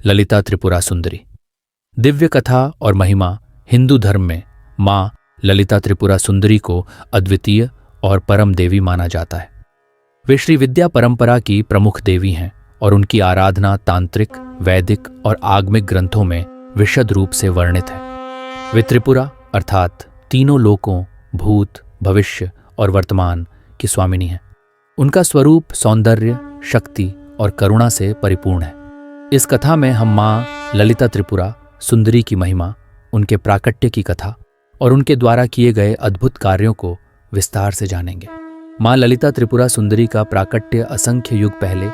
ललिता त्रिपुरा सुंदरी। दिव्य कथा और महिमा। हिंदू धर्म में माँ ललिता त्रिपुरा सुंदरी को अद्वितीय और परम देवी माना जाता है। वे श्री विद्या परंपरा की प्रमुख देवी हैं और उनकी आराधना तांत्रिक, वैदिक और आगमिक ग्रंथों में विशद रूप से वर्णित है। वे त्रिपुरा अर्थात तीनों लोकों, भूत, भविष्य और वर्तमान की स्वामिनी हैं। उनका स्वरूप सौंदर्य, शक्ति और करुणा से परिपूर्ण है। इस कथा में हम माँ ललिता त्रिपुरा सुंदरी की महिमा, उनके प्राकट्य की कथा और उनके द्वारा किए गए अद्भुत कार्यों को विस्तार से जानेंगे। माँ ललिता त्रिपुरा सुंदरी का प्राकट्य असंख्य युग पहले,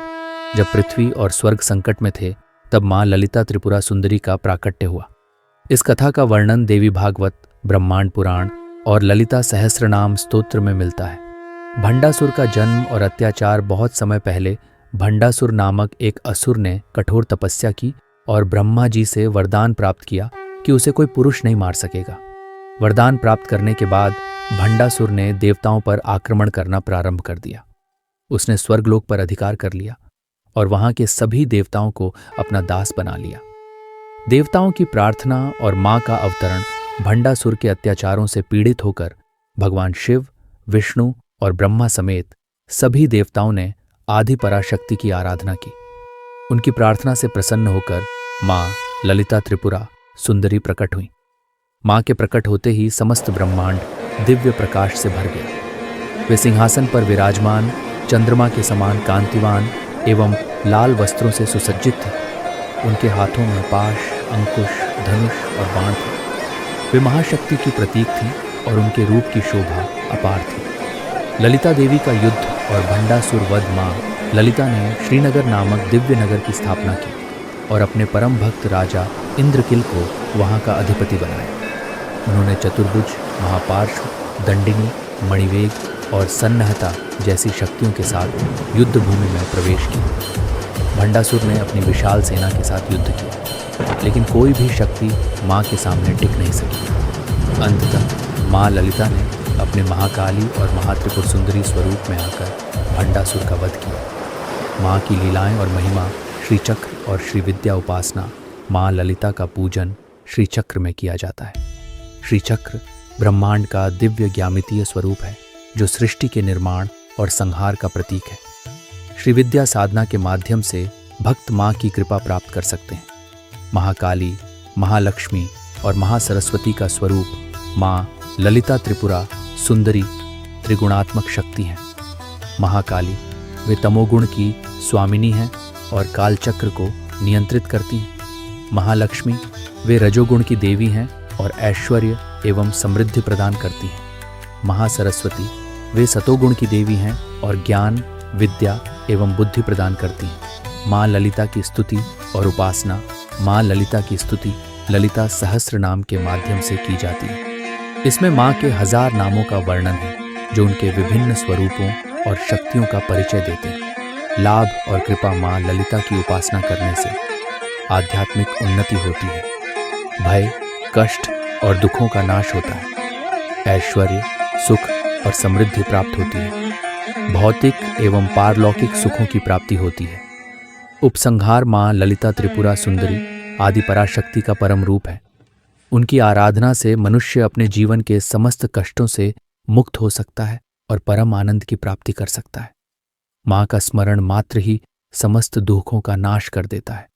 जब पृथ्वी और स्वर्ग संकट में थे, तब माँ ललिता त्रिपुरा सुंदरी का प्राकट्य हुआ। इस कथा का वर्णन देवी भागवत, ब्रह्मांड पुराण और ललिता सहस्रनाम स्तोत्र में मिलता है। भंडासुर का जन्म और अत्याचार। बहुत समय पहले भंडासुर नामक एक असुर ने कठोर तपस्या की और ब्रह्मा जी से वरदान प्राप्त किया कि उसे कोई पुरुष नहीं मार सकेगा। वरदान प्राप्त करने के बाद भंडासुर ने देवताओं पर आक्रमण करना प्रारंभ कर दिया। उसने स्वर्गलोक पर अधिकार कर लिया और वहां के सभी देवताओं को अपना दास बना लिया। देवताओं की प्रार्थना और मां का अवतरण। भंडासुर के अत्याचारों से पीड़ित होकर भगवान शिव, विष्णु और ब्रह्मा समेत सभी देवताओं ने आदि पराशक्ति की आराधना की। उनकी प्रार्थना से प्रसन्न होकर मां ललिता त्रिपुरा सुंदरी प्रकट हुई। मां के प्रकट होते ही समस्त ब्रह्मांड दिव्य प्रकाश से भर गया। वे सिंहासन पर विराजमान, चंद्रमा के समान कांतिवान एवं लाल वस्त्रों से सुसज्जित थे। उनके हाथों में पाश, अंकुश, धनुष और बाण थे। वे महाशक्ति की प्रतीक थीं और उनके रूप की शोभा अपार थी। ललिता देवी का युद्ध और भंडासुर वध। मां ललिता ने श्रीनगर नामक दिव्य नगर की स्थापना की और अपने परम भक्त राजा इंद्रकिल को वहां का अधिपति बनाया। उन्होंने चतुर्भुज, महापार्श्व, दंडिनी, मणिवेग और सन्नहता जैसी शक्तियों के साथ युद्ध भूमि में प्रवेश किया। भंडासुर ने अपनी विशाल सेना के साथ युद्ध किया, लेकिन कोई भी शक्ति मां के सामने टिक नहीं सकी। अंततः मां ललिता ने अपने महाकाली और महात्रिपुर सुंदरी स्वरूप में आकर भंडासुर का वध किया। मां की लीलाएं और महिमा। श्री चक्र और श्री विद्या उपासना। मां ललिता का पूजन श्री चक्र में किया जाता है। श्री चक्र ब्रह्मांड का दिव्य ज्यामितीय स्वरूप है, जो सृष्टि के निर्माण और संहार का प्रतीक है। श्री विद्या साधना के माध्यम से भक्त मां की कृपा प्राप्त कर सकते हैं। महाकाली, महालक्ष्मी और महासरस्वती का स्वरूप मां ललिता त्रिपुरा सुंदरी त्रिगुणात्मक शक्ति हैं। महाकाली, वे तमोगुण की स्वामिनी हैं और कालचक्र को नियंत्रित करती हैं। महालक्ष्मी, वे रजोगुण की देवी हैं और ऐश्वर्य एवं समृद्धि प्रदान करती हैं। महासरस्वती, वे सतोगुण की देवी हैं और ज्ञान, विद्या एवं बुद्धि प्रदान करती हैं। माँ ललिता की स्तुति और उपासना। माँ ललिता की स्तुति ललिता सहस्र नाम के माध्यम से की जाती है। इसमें माँ के 1000 नामों का वर्णन है, जो उनके विभिन्न स्वरूपों और शक्तियों का परिचय देते हैं। लाभ और कृपा। माँ ललिता की उपासना करने से आध्यात्मिक उन्नति होती है, भय, कष्ट और दुखों का नाश होता है, ऐश्वर्य, सुख और समृद्धि प्राप्त होती है, भौतिक एवं पारलौकिक सुखों की प्राप्ति होती है। उपसंहार। माँ ललिता त्रिपुरा सुंदरी आदि पराशक्ति का परम रूप है। उनकी आराधना से मनुष्य अपने जीवन के समस्त कष्टों से मुक्त हो सकता है और परम आनंद की प्राप्ति कर सकता है। माँ का स्मरण मात्र ही समस्त दुखों का नाश कर देता है।